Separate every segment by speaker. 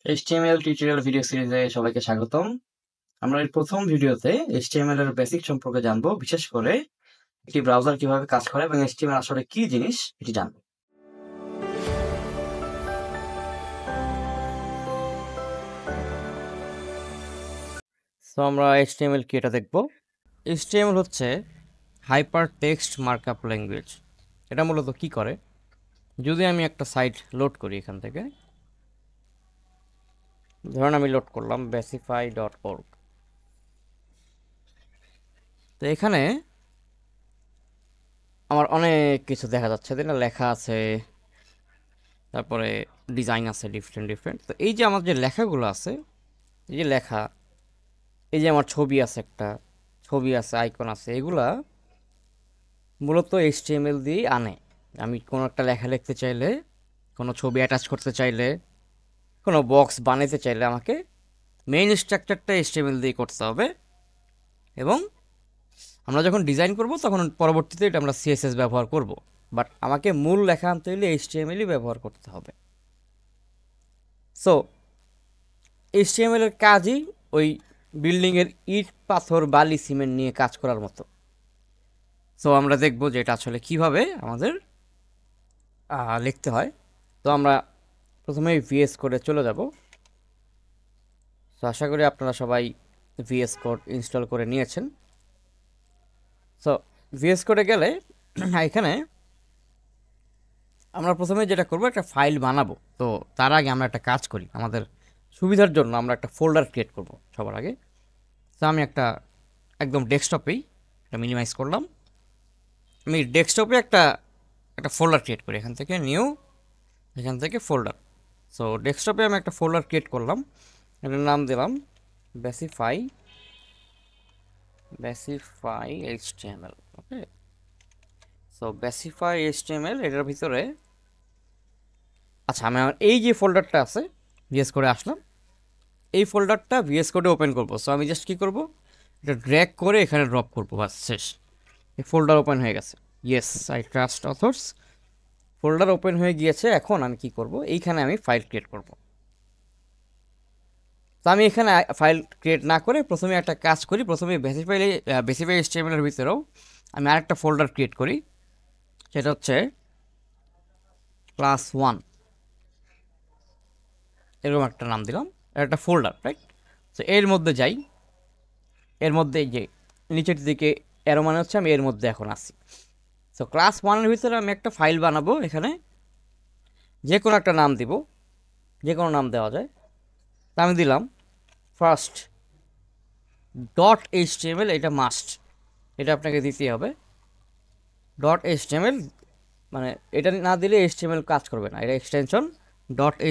Speaker 1: HTML tutorial video সিরিজে সবাইকে স্বাগতম। আমরা এই প্রথম ভিডিওতে HTML এর বেসিক সম্পর্কে জানবো, বিশেষ করে একটি ব্রাউজার কিভাবে কাজ করে এবং HTML আসলে কি জিনিস এটি জানবো। তো আমরা HTML কি এটা দেখবো। HTML হচ্ছে হাইপার টেক্সট মার্কআপ ল্যাঙ্গুয়েজ। এটা মূলত কি করে, যদি আমি একটা সাইট লোড করি এখান থেকে, ধরুন আমি লোড করলাম basify.org। তো এখানে আমার অনেক কিছু দেখা যাচ্ছে, তাই না? লেখা আছে, তারপরে ডিজাইন আছে ডিফারেন্ট। তো এই যে আমার যে লেখাগুলো আছে, এই যে লেখা, এই যে আমার ছবি আছে, একটা ছবি আছে, আইকন আছে, এগুলা মূলত HTML দিয়ে আনে। আমি কোনো একটা লেখা লিখতে চাইলে, কোনো ছবি অ্যাটাচ করতে চাইলে, কোনো বক্স বানাতে চাইলে আমাকে মেইন স্ট্রাকচারটা HTML দিয়ে করতে হবে, এবং আমরা যখন ডিজাইন করব তখন পরবর্তীতে এটা আমরা CSS ব্যবহার করব। বাট আমাকে মূল লেখা আনতে হলে HTML-ই ব্যবহার করতে হবে। সো HTML এর কাজই ওই বিল্ডিংয়ের ইট পাথর বালি সিমেন্ট নিয়ে কাজ করার মতো। সো আমরা দেখব যে এটা আসলে কীভাবে আমাদের লিখতে হয়। তো আমরা প্রথমে VS কোডে চলে যাব। তো আশা করি আপনারা সবাই VS কোড ইনস্টল করে নিয়েছেন। সো VS কোডে গেলে এখানে আমরা প্রথমে যেটা করব, একটা ফাইল বানাবো। তো তার আগে আমরা একটা কাজ করি, আমাদের সুবিধার জন্য আমরা একটা ফোল্ডার ক্রিয়েট করব সবার আগে। তো আমি একটা একদম ডেস্কটপেই একটা মিনিমাইজ করলাম। আমি ডেস্কটপে একটা ফোল্ডার ক্রিয়েট করি, এখান থেকে নিউ, এখান থেকে ফোল্ডার। সো ডেস্কটপে আমি একটা ফোল্ডার ক্রিয়েট করলাম, এটার নাম দিলাম বেসিফাই HTML। ওকে, সো বেসিফাই HTML এটার ভিতরে, আচ্ছা আমি আমার এই যে ফোল্ডারটা আছে VS কোডে আসলাম, এই ফোল্ডারটা VS কোডে ওপেন করব। সো আমি জাস্ট কী করব, এটা ড্র্যাগ করে এখানে ড্রপ করব, বাস শেষ। এই ফোল্ডার ওপেন হয়ে গেছে। Yes, I trust authors. Folder open হয়ে গিয়েছে। এখন আমি কি করব, এইখানে আমি ফাইল ক্রিয়েট করব। তো আমি এখানে ফাইল ক্রিয়েট না করে প্রথমে একটা কাজ করি, প্রথমে বেসিফাই HTML এর ভিতরেও আমি আরেকটা ফোল্ডার ক্রিয়েট করি, সেটা হচ্ছে ক্লাস 1, এরকম একটা নাম দিলাম, একটা ফোল্ডার, রাইট? তো এর মধ্যে যাই, এর মধ্যে যে নিচের দিকে এরো মানে হচ্ছে আমি এর মধ্যে এখন আসি। সো ক্লাস 1-এর ভিতরে আমি একটা ফাইল বানাবো, এখানে যে কোনো একটা নাম দিব, যে কোনো নাম দেওয়া যায়। তা আমি দিলাম ফার্স্ট .html, এটা মাস্ট, এটা আপনাকে দিতেই হবে। .html মানে এটা না দিলে HTML কাজ করবে না, এটা এক্সটেনশন।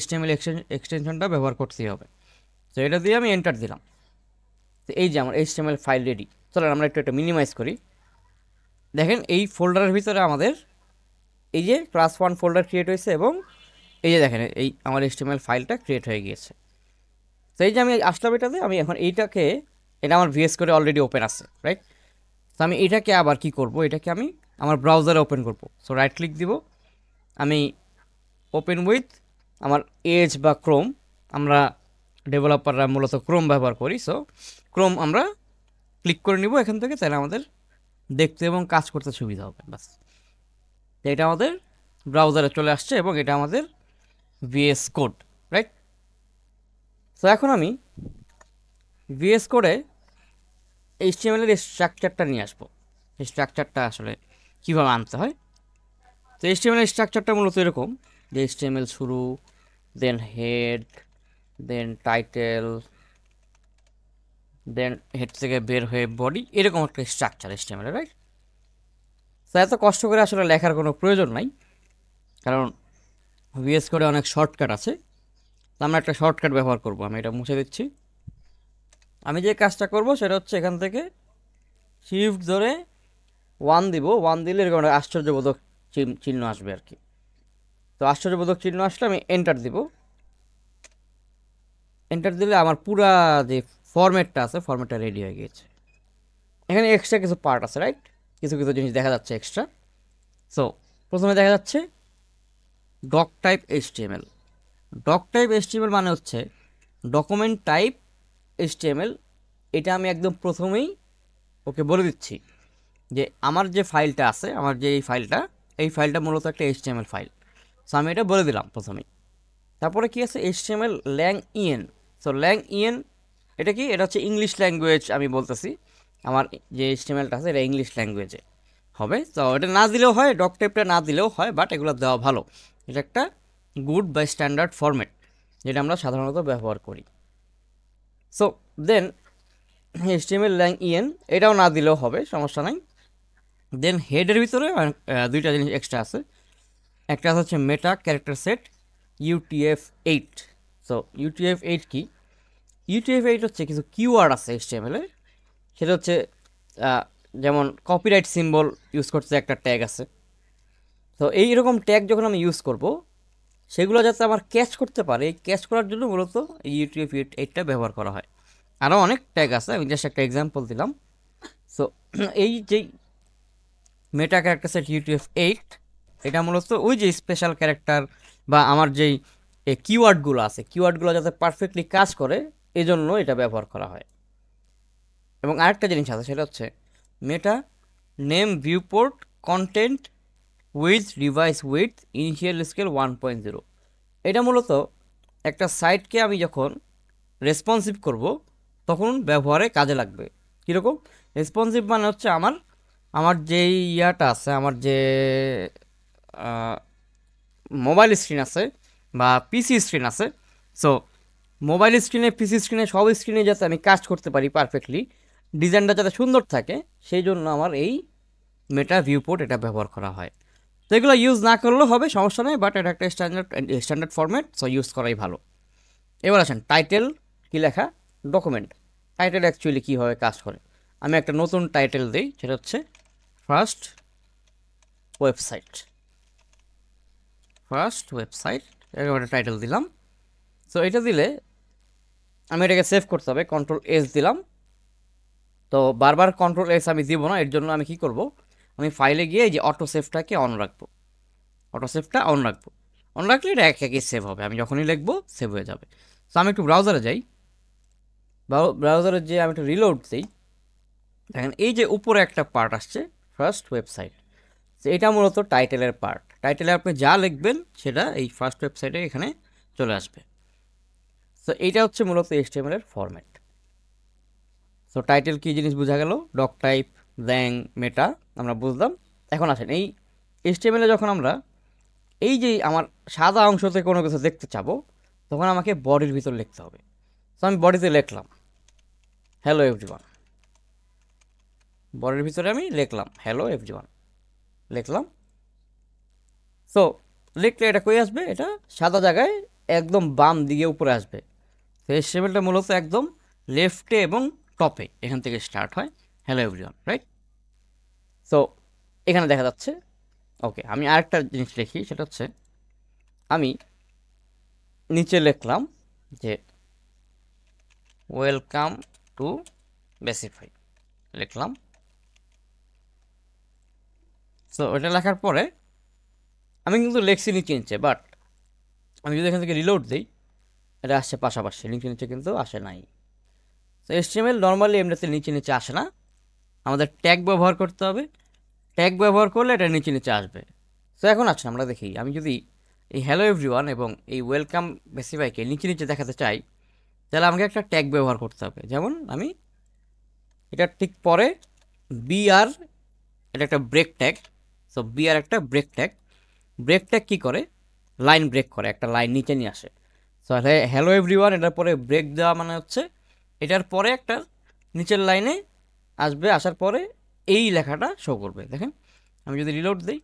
Speaker 1: .html এক্সটেনশনটা ব্যবহার করতেই হবে। তো এটা দিয়ে আমি এন্টার দিলাম। তো এই যে আমার HTML ফাইল রেডি। চলেন আমরা একটু এটা মিনিমাইজ করি। দেখেন এই ফোল্ডারের ভিতরে আমাদের এই যে ক্লাস 1 ফোল্ডার ক্রিয়েট হয়েছে, এবং এই যে দেখেন এই আমার HTML ফাইলটা ক্রিয়েট হয়ে গিয়েছে। তো এই যে আমি আসলাম এটাতে, আমি এখন এইটাকে, এটা আমার VS কোডে অলরেডি ওপেন আছে, রাইট? তো আমি এটাকে আবার কি করব, এটাকে আমি আমার ব্রাউজারে ওপেন করব। সো রাইট ক্লিক দিব, আমি ওপেন উইথ আমার এজ বা ক্রোম, আমরা ডেভেলপাররা মূলত ক্রোম ব্যবহার করি। সো ক্রোম আমরা ক্লিক করে নিব এখান থেকে, তাহলে আমাদের দেখতে এবং কাজ করতে সুবিধা হবে। বাস, এটা আমাদের ব্রাউজারে চলে আসছে এবং এটা আমাদের VS কোড, রাইট? তো এখন আমি VS কোডে HTML এর স্ট্রাকচারটা নিয়ে আসবো। এই স্ট্রাকচারটা আসলে কীভাবে আনতে হয়। তো HTML এর স্ট্রাকচারটা মূলত এরকম যে HTML শুরু, দেন হেড, দেন টাইটেল, দেন হেড থেকে বের হয়ে বডি, এরকম একটা স্ট্রাকচার HTML এর, রাইট? তো এত কষ্ট করে আসলে লেখার কোনো প্রয়োজন নাই, কারণ VS কোডে অনেক শর্টকাট আছে। তো আমরা একটা শর্টকাট ব্যবহার করব। আমি এটা মুছে দিচ্ছি। আমি যে কাজটা করব সেটা হচ্ছে এখান থেকে শিফট ধরে 1 দিব, 1 দিলে এরকম একটা আশ্চর্যবোধক চিহ্ন আসবে আর কি। তো আশ্চর্যবোধক চিহ্ন আসলে আমি এন্টার দিব। এন্টার দিলে আমার পুরা যে ফরম্যাটটা আছে, ফরম্যাটটা রেডি হয়ে গিয়েছে। এখানে এক্সট্রা কিছু পার্ট আছে, রাইট? কিছু কিছু জিনিস দেখা যাচ্ছে এক্সট্রা। সো প্রথমে দেখা যাচ্ছে doc type HTML। Doc type HTML মানে হচ্ছে ডকুমেন্ট টাইপ HTML, এটা আমি একদম প্রথমেই ওকে বলে দিচ্ছি যে আমার যে ফাইলটা আছে, আমার যে এই ফাইলটা মূলত একটা HTML ফাইল। সো আমি এটা বলে দিলাম প্রথমেই। তারপরে কি আছে, HTML ল্যাং ইএন। সো ল্যাং ইএন এটা কি, এটা হচ্ছে ইংলিশ ল্যাঙ্গুয়েজ। আমি বলতেছি আমার যে HTMLটা আছে এটা ইংলিশ ল্যাঙ্গুয়েজে হবে। তো এটা না দিলেও হয়, ডক টাইপটা না দিলেও হয়, বাট এগুলো দেওয়া ভালো। এটা একটা গুড বা স্ট্যান্ডার্ড ফরম্যাট যেটা আমরা সাধারণত ব্যবহার করি। সো দেন HTML ল্যাং ইএন এটাও না দিলেও হবে, সমস্যা নাই। দেন হেডের ভিতরে দুইটা জিনিস এক্সট্রা আছে। একটা হচ্ছে মেটা character set UTF-8। So UTF-8 কি, UTF-8 হচ্ছে কিছু কিওয়ার্ড আছে HTML এ। সেটা হচ্ছে যেমন কপিরাইট সিম্বল ইউজ করতে একটা ট্যাগ আছে। তো এইরকম ট্যাগ যখন আমি ইউজ করব, সেগুলো যাতে আমার ক্যাচ করতে পারে, এই ক্যাচ করার জন্য মূলত এই UTF-8টা ব্যবহার করা হয়। আরও অনেক ট্যাগ আছে, আমি জাস্ট একটা এক্সাম্পল দিলাম। সো এই যেই মেটা ক্যারেক্টার সেট UTF-8, এটা মূলত ওই যে স্পেশাল ক্যারেক্টার বা আমার যেই কিওয়ার্ডগুলো আছে, কিওয়ার্ডগুলো যাতে পারফেক্টলি কাজ করে এজন্য এটা ব্যবহার করা হয়। এবং আরেকটা জিনিস আছে, সেটা হচ্ছে meta name viewport content width device width initial scale 1.0। এটা মূলত একটা সাইটকে আমি যখন রেসপন্সিভ করব তখন ব্যবহারে কাজে লাগবে। কীরকম রেসপন্সিভ মানে হচ্ছে আমার আমার যেই ইয়াটা আছে, আমার যে মোবাইল স্ক্রিন আছে বা পিসি স্ক্রিন আছে। সো মোবাইল স্ক্রিনে, পিসি স্ক্রিনে, সব স্ক্রিনে যাতে আমি কাজ করতে পারি পারফেক্টলি, ডিজাইনটা যাতে সুন্দর থাকে, সেই জন্য আমার এই মেটা ভিউপোর্ট এটা ব্যবহার করা হয়। তো এগুলো ইউজ না করলেও হবে, সমস্যা নেই, বাট এটা একটা স্ট্যান্ডার্ড ফরম্যাট, সো ইউজ করাই ভালো। এবার আসেন টাইটেল কি লেখা, ডকুমেন্ট টাইটেল অ্যাকচুয়ালি কীভাবে কাজ করে। আমি একটা নতুন টাইটেল দিই, সেটা হচ্ছে ফার্স্ট ওয়েবসাইট। এরকম একটা টাইটেল দিলাম। সো এটা দিলে আমি এটাকে সেভ করতে হবে, Ctrl+S দিলাম। তো বারবার Ctrl+S আমি দিব না, এর জন্য আমি কি করব, আমি ফাইলে গিয়ে এই যে অটো সেভটাকে অন রাখবো। অন রাখলে এটা একই সেভ হবে, আমি যখনই লিখবো সেভ হয়ে যাবে। তো আমি একটু ব্রাউজারে যাই, ব্রাউজারে যেয়ে আমি একটু রিলোড দিই। দেখেন এই যে উপরে একটা পার্ট আসছে ফার্স্ট ওয়েবসাইট, তো এটা মূলত টাইটেলের পার্ট। টাইটেলে আপনি যা লিখবেন সেটা এই ফার্স্ট ওয়েবসাইটে এখানে চলে আসবে। সো এইটা হচ্ছে মূলত HTML এর ফরম্যাট। সো টাইটেল কী জিনিস বোঝা গেল, ডক টাইপ, ল্যাং, মেটা আমরা বুঝলাম। এখন আসেন এই HTML এ যখন আমরা এই যে আমার সাদা অংশতে কোনো কিছু দেখতে চাবো, তখন আমাকে বডির ভিতর লিখতে হবে। তো আমি বডিতে লিখলাম হ্যালো এভরিওয়ান, বডির ভিতরে আমি লিখলাম হ্যালো এভরিওয়ান, লিখলাম। সো লিখলে এটা কই আসবে, এটা সাদা জায়গায় একদম বাম দিকে উপরে আসবে। তো HTML-টা মূলত একদম লেফটে এবং টপে, এখান থেকে স্টার্ট হয় হ্যালো এভরিওয়ান, রাইট। সো এখানে দেখা যাচ্ছে। ওকে, আমি আরেকটা জিনিস লিখি, সেটা হচ্ছে আমি নিচে লিখলাম যে ওয়েলকাম টু বেসিফাই, লিখলাম। সো এটা লেখার পরে আমি কিন্তু লিখছি নিচে নিচে, বাট আমি যদি এখান থেকে রিলোড দিই, এটা আসছে পাশাপাশি, নিচে নিচে কিন্তু আসে নাই। তো HTML নর্মালি এমনিতে নিচে নিচে আসে না, আমাদের ট্যাগ ব্যবহার করতে হবে। ট্যাগ ব্যবহার করলে এটা নিচে নিচে আসবে। তো এখন আসুন আমরা দেখি, আমি যদি এই হ্যালো এভরিওয়ান এবং এই ওয়েলকাম বেসিফাইকে নিচে নিচে দেখাতে চাই, তাহলে আমাকে একটা ট্যাগ ব্যবহার করতে হবে। যেমন আমি এটা ঠিক পরে BR, এটা একটা ব্রেক ট্যাগ। সো BR একটা ব্রেক ট্যাগ কী করে, লাইন ব্রেক করে, একটা লাইন নিচে নিয়ে আসে। সো হ্যালো এভরিওয়ান এটার পরে ব্রেক দেওয়া মানে হচ্ছে এটার পরে একটা নিচের লাইনে আসবে, আসার পরে এই লেখাটা শো করবে। দেখেন আমি যদি রিলোড দিই,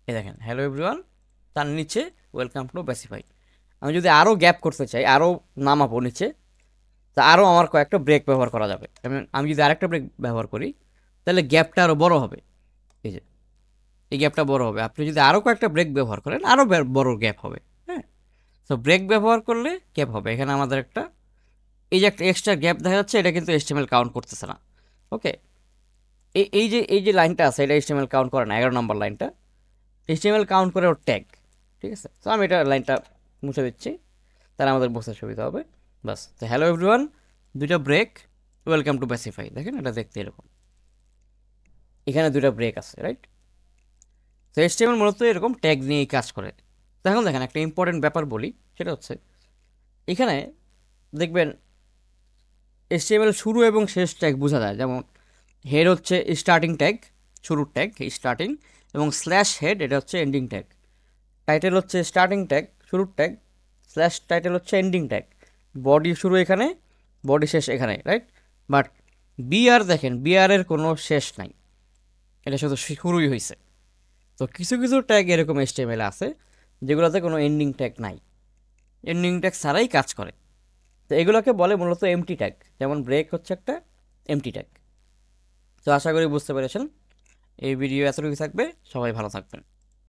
Speaker 1: এই দেখেন হ্যালো এভরিওয়ান, তার নিচে ওয়েলকাম টু বেসিফাই। আমি যদি আরও গ্যাপ করতে চাই, আরও নামাবো নিচে, তা আরও আমার কয়েকটা ব্রেক ব্যবহার করা যাবে। আমি যদি আরেকটা ব্রেক ব্যবহার করি, তাহলে গ্যাপটা আরও বড় হবে। এই যে এই গ্যাপটা বড় হবে। আপনি যদি আরও কয়েকটা ব্রেক ব্যবহার করেন, আরও বড় গ্যাপ হবে। হ্যাঁ, তো ব্রেক ব্যবহার করলে গ্যাপ হবে। এখানে আমাদের একটা এই যে একটা এক্সট্রা গ্যাপ দেখা যাচ্ছে, এটা কিন্তু HTML কাউন্ট করতেছে না। ওকে, এই যে লাইনটা আছে, এটা HTML কাউন্ট করে না, 11 নম্বর লাইনটা HTML কাউন্ট করে ওর ট্যাগ। ঠিক আছে, তো আমি এটা লাইনটা মুছে দিচ্ছি। তাহলে আমাদের বুঝতে সুবিধা হবে। বাস, তো হ্যালো এভরিওয়ান, দুইটা ব্রেক, ওয়েলকাম টু বেসিফাই। দেখেন এটা দেখতে এরকম, এখানে দুইটা ব্রেক আছে, রাইট? তো HTML মূলত এরকম ট্যাগ নিয়েই কাজ করে। তো এখন দেখেন একটা ইম্পর্টেন্ট ব্যাপার বলি, সেটা হচ্ছে এখানে দেখবেন HTML শুরু এবং শেষ ট্যাগ বোঝা যায়। যেমন হেড হচ্ছে স্টার্টিং ট্যাগ, শুরুর ট্যাগ স্টার্টিং, এবং স্ল্যাশ হেড এটা হচ্ছে এন্ডিং ট্যাগ। টাইটেল হচ্ছে স্টার্টিং ট্যাগ শুরুর ট্যাগ, স্ল্যাশ টাইটেল হচ্ছে এন্ডিং ট্যাগ। বডি শুরু এখানে, বডি শেষ এখানে, রাইট? বাট বিআর দেখেন, বিআরের কোনো শেষ নাই, এটা শুধু শুরুই হয়েছে। তো কিছু কিছু ট্যাগ এরকম HTML আছে যেগুলোতে কোনো এন্ডিং ট্যাগ নাই, এন্ডিং ট্যাগ ছাড়াই কাজ করে। তো এগুলোকে বলে মূলত এমটি ট্যাগ। যেমন ব্রেক হচ্ছে একটা এমটি ট্যাগ। তো আশা করি বুঝতে পেরেছেন। এই ভিডিও এতটুকু থাকবে, সবাই ভালো থাকবেন।